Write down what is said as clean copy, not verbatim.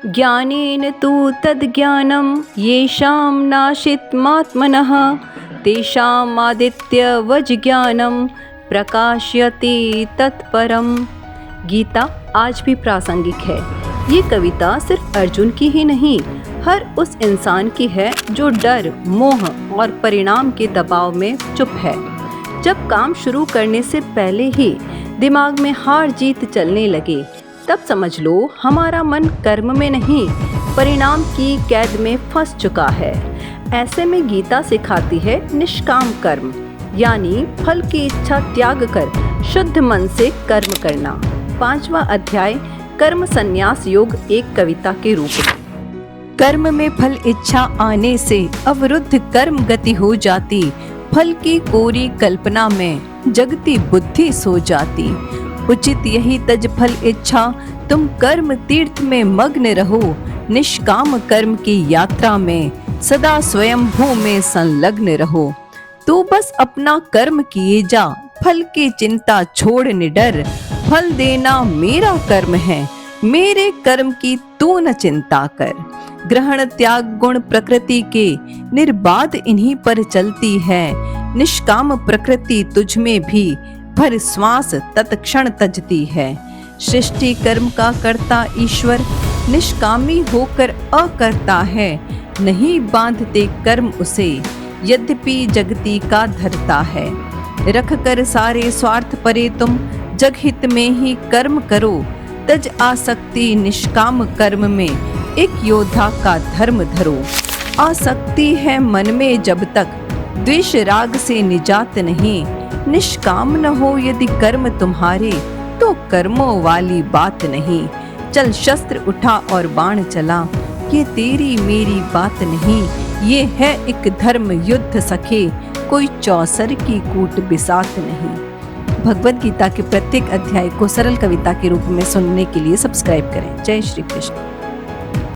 ज्ञानेन तु तद्ज्ञानं येषां नाशित्मात्मनः तेषामादित्यवज्ज्ञानं प्रकाश्यते तत्परम। गीता आज भी प्रासंगिक है। ये कविता सिर्फ अर्जुन की ही नहीं, हर उस इंसान की है जो डर, मोह और परिणाम के दबाव में चुप है। जब काम शुरू करने से पहले ही दिमाग में हार जीत चलने लगे, तब समझ लो हमारा मन कर्म में नहीं, परिणाम की कैद में फंस चुका है। ऐसे में गीता सिखाती है निष्काम कर्म, यानी फल की इच्छा त्याग कर शुद्ध मन से कर्म करना। 5वां अध्याय कर्म संन्यास योग एक कविता के रूप में। कर्म में फल इच्छा आने से अवरुद्ध कर्म गति हो जाती, फल की कोरी कल्पना में जगती बुद्धि सो जाती। उचित यही तज फल इच्छा, तुम कर्म तीर्थ में मग्न रहो, निष्काम कर्म की यात्रा में सदा स्वयंभू में संलग्न रहो। तू बस अपना कर्म किए जा, फल की चिंता छोड़ निडर, फल देना मेरा कर्म है, मेरे कर्म की तू न चिंता कर। ग्रहण त्याग गुण प्रकृति के निर्बाध इन्हीं पर चलती है, निष्काम प्रकृति तुझ में भी भर श्वास तत्क्षण तजती है। सृष्टि कर्म का करता ईश्वर, निष्कामी होकर अकर्ता है, नहीं बांधते कर्म उसे, यद्यपि जगती का धरता है। रख कर सारे स्वार्थ परे तुम, जग हित में ही कर्म करो, तज आसक्ति निष्काम कर्म में, एक योद्धा का धर्म धरो। आसक्ति है मन में जब तक, द्वेष राग से निजात नहीं, निष्काम न हो यदि कर्म तुम्हारे, तो कर्मों वाली बात नहीं। चल शस्त्र उठा और बाण चला, ये तेरी मेरी बात नहीं, ये है एक धर्म युद्ध सखे, कोई चौसर की कूट बिसात नहीं। भगवद गीता के प्रत्येक अध्याय को सरल कविता के रूप में सुनने के लिए सब्सक्राइब करें। जय श्री कृष्ण।